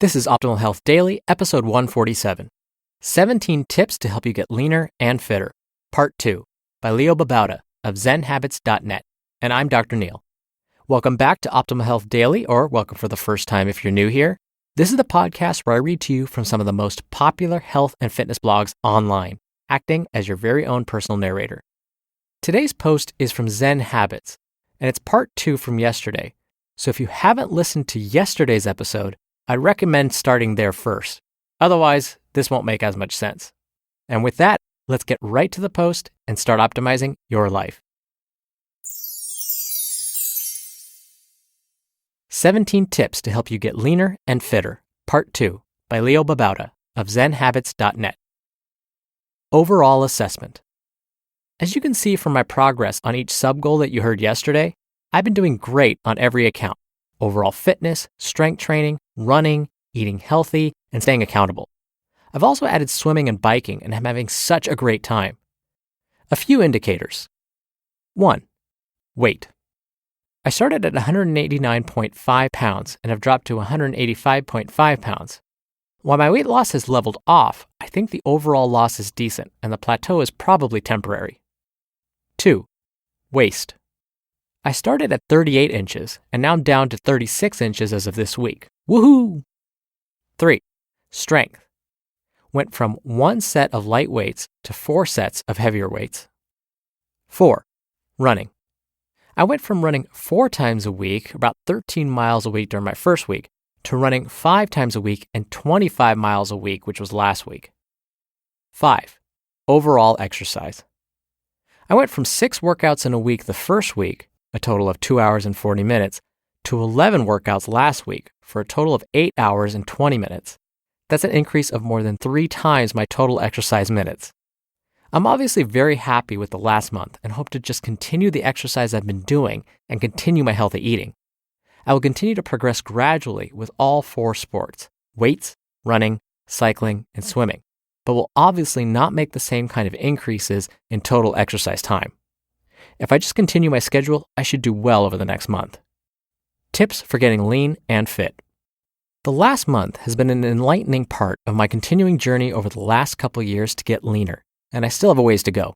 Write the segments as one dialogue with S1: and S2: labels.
S1: This is Optimal Health Daily, episode 147. 17 Tips to Help You Get Leaner and Fitter, Part 2, by Babauta of Zen Habits.net. And I'm Dr. Neil. Welcome back to Optimal Health Daily, or welcome for the first time if you're new here. This is the podcast where I read to you from some of the most popular health and fitness blogs online, acting as your very own personal narrator. Today's post is from Zen Habits, and it's part 2 from yesterday. So if you haven't listened to yesterday's episode, I'd recommend starting there first. Otherwise, this won't make as much sense. And with that, let's get right to the post and start optimizing your life. 17 Tips to Help You Get Leaner and Fitter, Part 2, by Babauta of ZenHabits.net. Overall Assessment. As you can see from my progress on each sub-goal that you heard yesterday, I've been doing great on every account: overall fitness, strength training, running, eating healthy, and staying accountable. I've also added swimming and biking, and I'm having such a great time. A few indicators. 1. Weight. I started at 189.5 pounds and have dropped to 185.5 pounds. While my weight loss has leveled off, I think the overall loss is decent, and the plateau is probably temporary. 2. Waist. I started at 38 inches, and now I'm down to 36 inches as of this week. Woohoo! 3. Strength. Went from 1 set of light weights to 4 sets of heavier weights. 4. Running. I went from running 4 times a week, about 13 miles a week during my first week, to running 5 times a week and 25 miles a week, which was last week. 5. Overall exercise. I went from 6 workouts in a week the first week, a total of 2 hours and 40 minutes, to 11 workouts last week for a total of 8 hours and 20 minutes. That's an increase of more than 3 times my total exercise minutes. I'm obviously very happy with the last month and hope to just continue the exercise I've been doing and continue my healthy eating. I will continue to progress gradually with all 4 sports: weights, running, cycling, and swimming, but will obviously not make the same kind of increases in total exercise time. If I just continue my schedule, I should do well over the next month. Tips for getting lean and fit. The last month has been an enlightening part of my continuing journey over the last couple years to get leaner, and I still have a ways to go.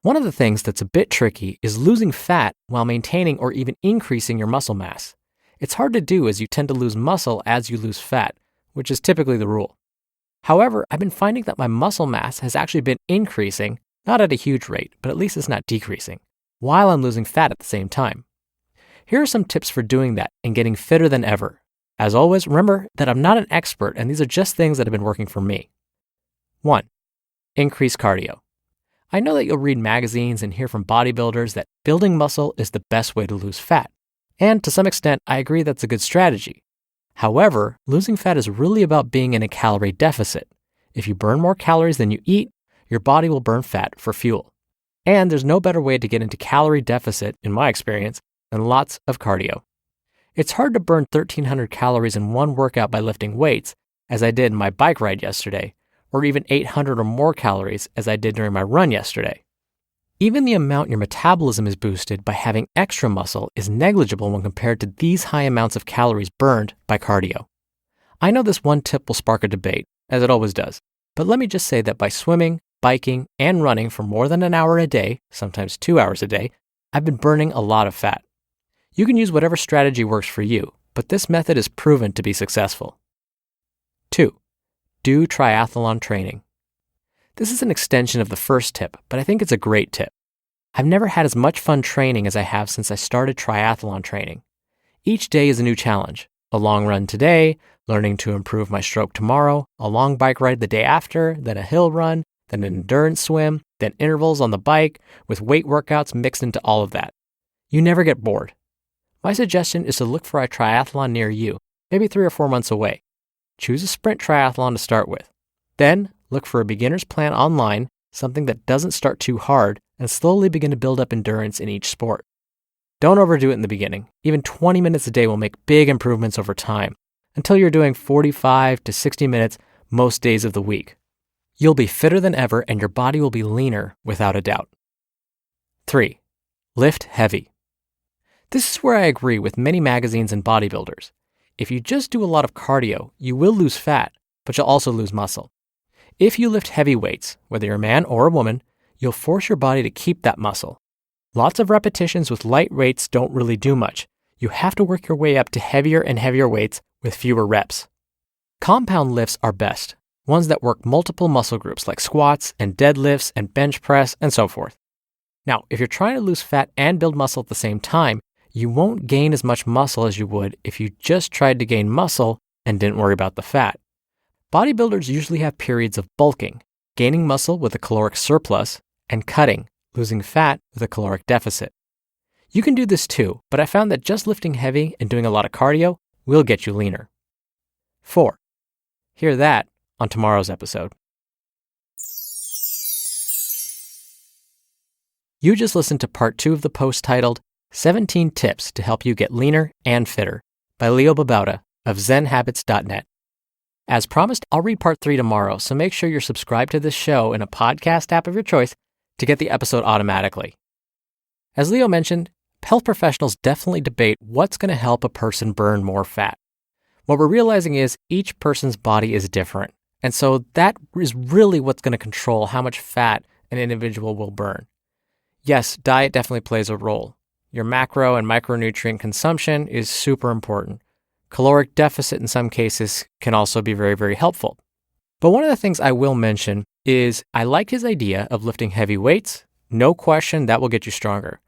S1: One of the things that's a bit tricky is losing fat while maintaining or even increasing your muscle mass. It's hard to do as you tend to lose muscle as you lose fat, which is typically the rule. However, I've been finding that my muscle mass has actually been increasing, not at a huge rate, but at least it's not decreasing, while I'm losing fat at the same time. Here are some tips for doing that and getting fitter than ever. As always, remember that I'm not an expert, and these are just things that have been working for me. 1. Increase cardio. I know that you'll read magazines and hear from bodybuilders that building muscle is the best way to lose fat. And to some extent, I agree that's a good strategy. However, losing fat is really about being in a calorie deficit. If you burn more calories than you eat, your body will burn fat for fuel. And there's no better way to get into calorie deficit, in my experience, than lots of cardio. It's hard to burn 1,300 calories in one workout by lifting weights, as I did in my bike ride yesterday, or even 800 or more calories as I did during my run yesterday. Even the amount your metabolism is boosted by having extra muscle is negligible when compared to these high amounts of calories burned by cardio. I know this one tip will spark a debate, as it always does, but let me just say that by swimming, biking, and running for more than an hour a day, sometimes 2 hours a day, I've been burning a lot of fat. You can use whatever strategy works for you, but this method is proven to be successful. 2. Do triathlon training. This is an extension of the first tip, but I think it's a great tip. I've never had as much fun training as I have since I started triathlon training. Each day is a new challenge. A long run today, learning to improve my stroke tomorrow, a long bike ride the day after, then a hill run, then an endurance swim, then intervals on the bike, with weight workouts mixed into all of that. You never get bored. My suggestion is to look for a triathlon near you, maybe 3 or 4 months away. Choose a sprint triathlon to start with. Then, look for a beginner's plan online, something that doesn't start too hard, and slowly begin to build up endurance in each sport. Don't overdo it in the beginning. Even 20 minutes a day will make big improvements over time, until you're doing 45 to 60 minutes most days of the week. You'll be fitter than ever, and your body will be leaner without a doubt. 3. Lift heavy. This is where I agree with many magazines and bodybuilders. if you just do a lot of cardio, you will lose fat, but you'll also lose muscle. If you lift heavy weights, whether you're a man or a woman, you'll force your body to keep that muscle. Lots of repetitions with light weights don't really do much. You have to work your way up to heavier and heavier weights with fewer reps. Compound lifts are best, ones that work multiple muscle groups like squats and deadlifts and bench press and so forth. Now, if you're trying to lose fat and build muscle at the same time, you won't gain as much muscle as you would if you just tried to gain muscle and didn't worry about the fat. Bodybuilders usually have periods of bulking, gaining muscle with a caloric surplus, and cutting, losing fat with a caloric deficit. You can do this too, but I found that just lifting heavy and doing a lot of cardio will get you leaner. 4. Hear that on tomorrow's episode. You just listened to part 2 of the post titled 17 Tips to Help You Get Leaner and Fitter by Leo Babauta of ZenHabits.net. As promised, I'll read part 3 tomorrow, so make sure you're subscribed to this show in a podcast app of your choice to get the episode automatically. As Leo mentioned, health professionals definitely debate what's going to help a person burn more fat. What we're realizing is each person's body is different, and so that is really what's going to control how much fat an individual will burn. Yes, diet definitely plays a role. Your macro and micronutrient consumption is super important. Caloric deficit in some cases can also be very, very helpful. But one of the things I will mention is I like his idea of lifting heavy weights. No question, that will get you stronger.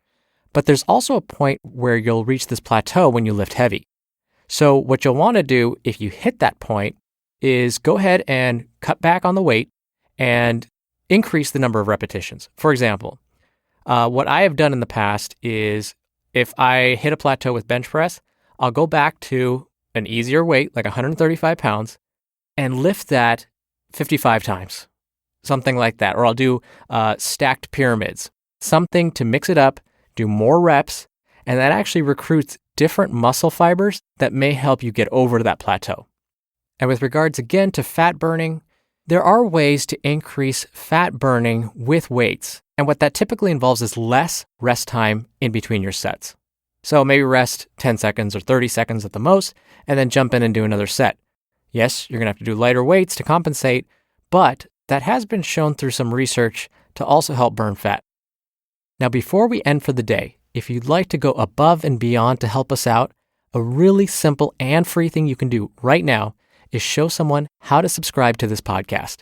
S1: But there's also a point where you'll reach this plateau when you lift heavy. So what you'll want to do if you hit that point is go ahead and cut back on the weight and increase the number of repetitions. For example, what I have done in the past is if I hit a plateau with bench press, I'll go back to an easier weight, like 135 pounds, and lift that 55 times, something like that. Or I'll do stacked pyramids, something to mix it up, do more reps, and that actually recruits different muscle fibers that may help you get over that plateau. And with regards again to fat burning, there are ways to increase fat burning with weights. And what that typically involves is less rest time in between your sets. So maybe rest 10 seconds or 30 seconds at the most, and then jump in and do another set. Yes, you're going to have to do lighter weights to compensate, but that has been shown through some research to also help burn fat. Now, before we end for the day, if you'd like to go above and beyond to help us out, a really simple and free thing you can do right now is show someone how to subscribe to this podcast.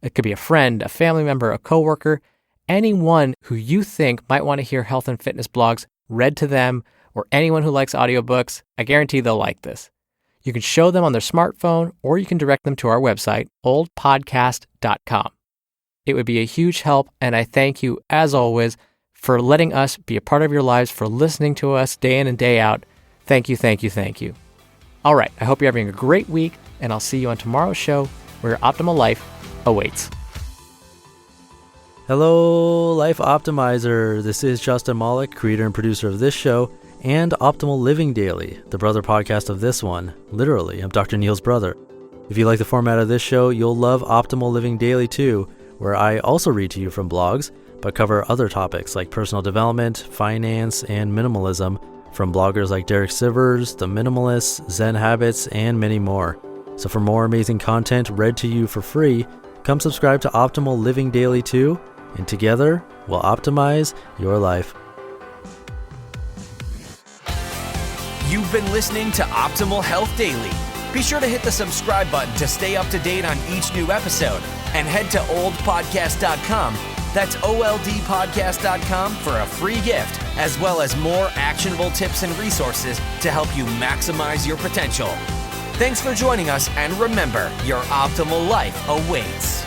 S1: It could be a friend, a family member, a coworker, anyone who you think might want to hear health and fitness blogs read to them, or anyone who likes audiobooks. I guarantee they'll like this. You can show them on their smartphone, or you can direct them to our website, oldpodcast.com. It would be a huge help, and I thank you, as always, for letting us be a part of your lives, for listening to us day in and day out. Thank you, thank you, thank you. All right, I hope you're having a great week, and I'll see you on tomorrow's show where your optimal life awaits.
S2: Hello, Life Optimizer. This is Justin Malik, creator and producer of this show and Optimal Living Daily, the brother podcast of this one. Literally, I'm Dr. Neil's brother. If you like the format of this show, you'll love Optimal Living Daily too, where I also read to you from blogs, but cover other topics like personal development, finance, and minimalism from bloggers like Derek Sivers, The Minimalists, Zen Habits, and many more. So for more amazing content read to you for free, come subscribe to Optimal Living Daily too, and together we'll optimize your life.
S3: You've been listening to Optimal Health Daily. Be sure to hit the subscribe button to stay up to date on each new episode, and head to oldpodcast.com. That's oldpodcast.com for a free gift, as well as more actionable tips and resources to help you maximize your potential. Thanks for joining us, and remember, your optimal life awaits.